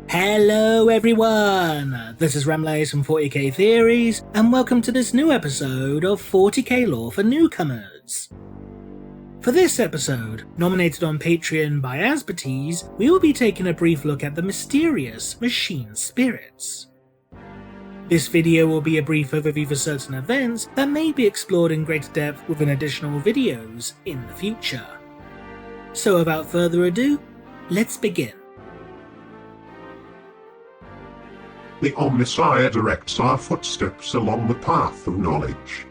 Hello everyone, this is Remlays from 40k Theories, and welcome to this new episode of 40k Lore for Newcomers. For this episode, nominated on Patreon by Asperties, we will be taking a brief look at the mysterious machine spirits. This video will be a brief overview for certain events that may be explored in greater depth within additional videos in the future. So without further ado, let's begin. The Omnissiah directs our footsteps along the path of knowledge.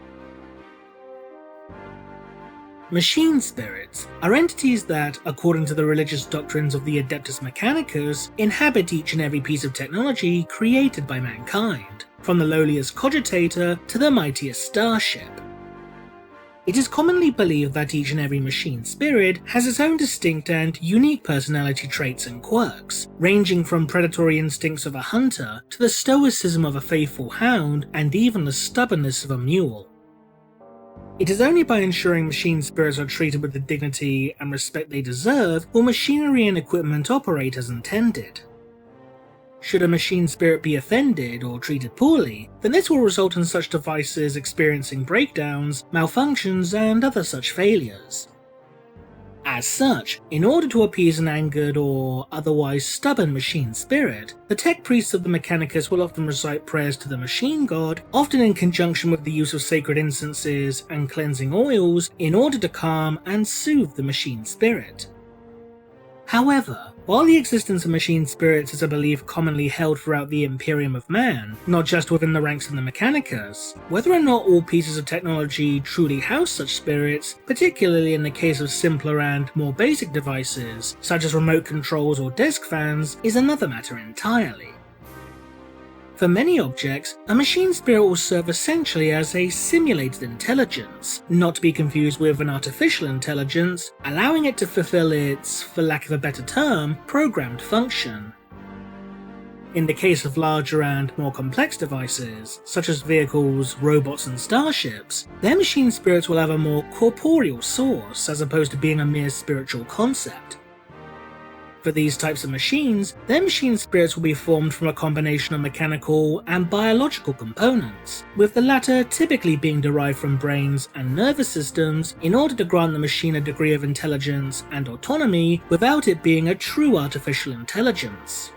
Machine spirits are entities that, according to the religious doctrines of the Adeptus Mechanicus, inhabit each and every piece of technology created by mankind, from the lowliest cogitator to the mightiest starship. It is commonly believed that each and every machine spirit has its own distinct and unique personality traits and quirks, ranging from predatory instincts of a hunter to the stoicism of a faithful hound and even the stubbornness of a mule. It is only by ensuring machine spirits are treated with the dignity and respect they deserve will machinery and equipment operate as intended. Should a machine spirit be offended or treated poorly, then this will result in such devices experiencing breakdowns, malfunctions, and other such failures. As such, in order to appease an angered or otherwise stubborn machine spirit, the tech priests of the Mechanicus will often recite prayers to the machine god, often in conjunction with the use of sacred incenses and cleansing oils in order to calm and soothe the machine spirit. However, while the existence of machine spirits is a belief commonly held throughout the Imperium of Man, not just within the ranks of the Mechanicus, whether or not all pieces of technology truly house such spirits, particularly in the case of simpler and more basic devices, such as remote controls or desk fans, is another matter entirely. For many objects, a machine spirit will serve essentially as a simulated intelligence, not to be confused with an artificial intelligence, allowing it to fulfill its, for lack of a better term, programmed function. In the case of larger and more complex devices, such as vehicles, robots, and starships, their machine spirits will have a more corporeal source as opposed to being a mere spiritual concept. For these types of machines, their machine spirits will be formed from a combination of mechanical and biological components, with the latter typically being derived from brains and nervous systems in order to grant the machine a degree of intelligence and autonomy without it being a true artificial intelligence.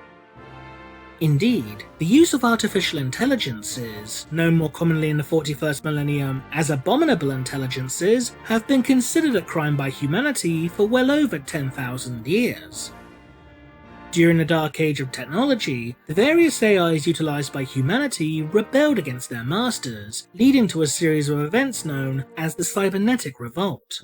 Indeed, the use of artificial intelligences, known more commonly in the 41st millennium as abominable intelligences, have been considered a crime by humanity for well over 10,000 years. During the dark age of technology, the various AIs utilized by humanity rebelled against their masters, leading to a series of events known as the Cybernetic Revolt.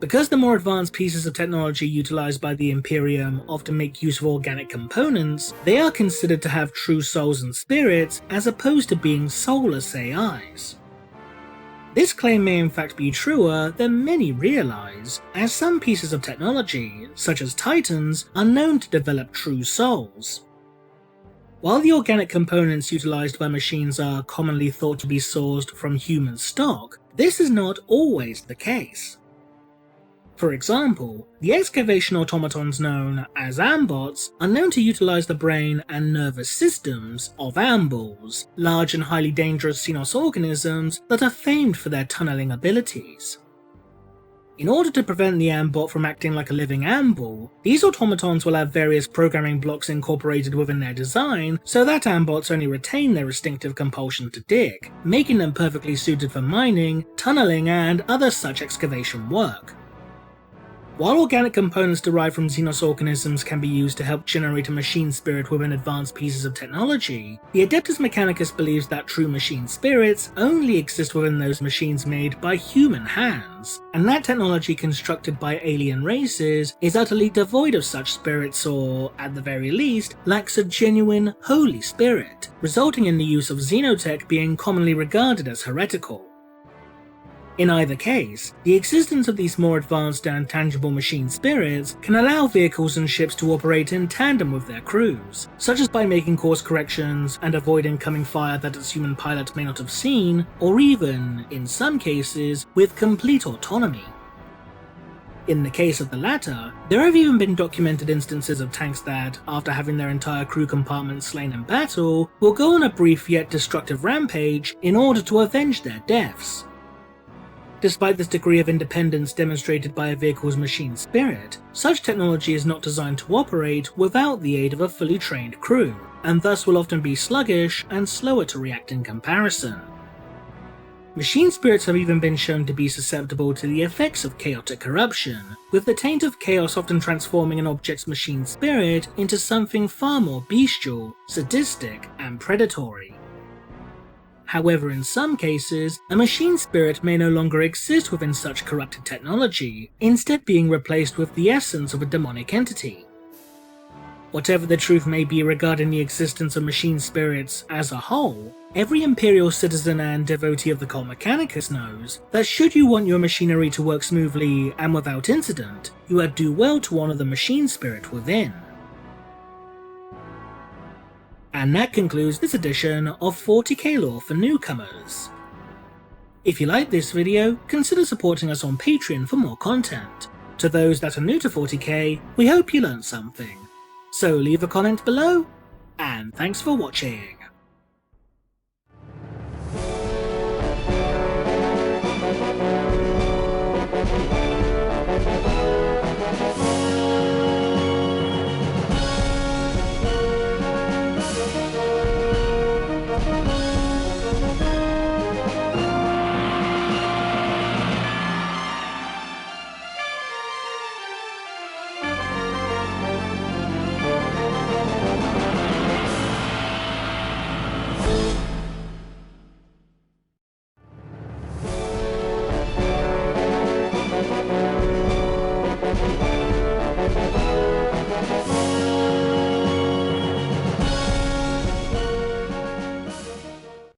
Because the more advanced pieces of technology utilized by the Imperium often make use of organic components, they are considered to have true souls and spirits as opposed to being soulless AIs. This claim may in fact be truer than many realize, as some pieces of technology, such as Titans, are known to develop true souls. While the organic components utilized by machines are commonly thought to be sourced from human stock, this is not always the case. For example, the excavation automatons known as ambots are known to utilize the brain and nervous systems of ambuls, large and highly dangerous xenos organisms that are famed for their tunneling abilities. In order to prevent the ambot from acting like a living ambul, these automatons will have various programming blocks incorporated within their design so that ambots only retain their instinctive compulsion to dig, making them perfectly suited for mining, tunneling, and other such excavation work. While organic components derived from xenos organisms can be used to help generate a machine spirit within advanced pieces of technology, the Adeptus Mechanicus believes that true machine spirits only exist within those machines made by human hands, and that technology constructed by alien races is utterly devoid of such spirits or, at the very least, lacks a genuine Holy Spirit, resulting in the use of xenotech being commonly regarded as heretical. In either case, the existence of these more advanced and tangible machine spirits can allow vehicles and ships to operate in tandem with their crews, such as by making course corrections and avoid incoming fire that its human pilot may not have seen, or even, in some cases, with complete autonomy. In the case of the latter, there have even been documented instances of tanks that, after having their entire crew compartment slain in battle, will go on a brief yet destructive rampage in order to avenge their deaths. Despite this degree of independence demonstrated by a vehicle's machine spirit, such technology is not designed to operate without the aid of a fully trained crew, and thus will often be sluggish and slower to react in comparison. Machine spirits have even been shown to be susceptible to the effects of chaotic corruption, with the taint of chaos often transforming an object's machine spirit into something far more bestial, sadistic, and predatory. However, in some cases, a machine spirit may no longer exist within such corrupted technology, instead being replaced with the essence of a demonic entity. Whatever the truth may be regarding the existence of machine spirits as a whole, every Imperial citizen and devotee of the cult Mechanicus knows that should you want your machinery to work smoothly and without incident, you would do well to honor the machine spirit within. And that concludes this edition of 40k Lore for Newcomers. If you like this video, consider supporting us on Patreon for more content. To those that are new to 40k, we hope you learned something. So leave a comment below, and thanks for watching.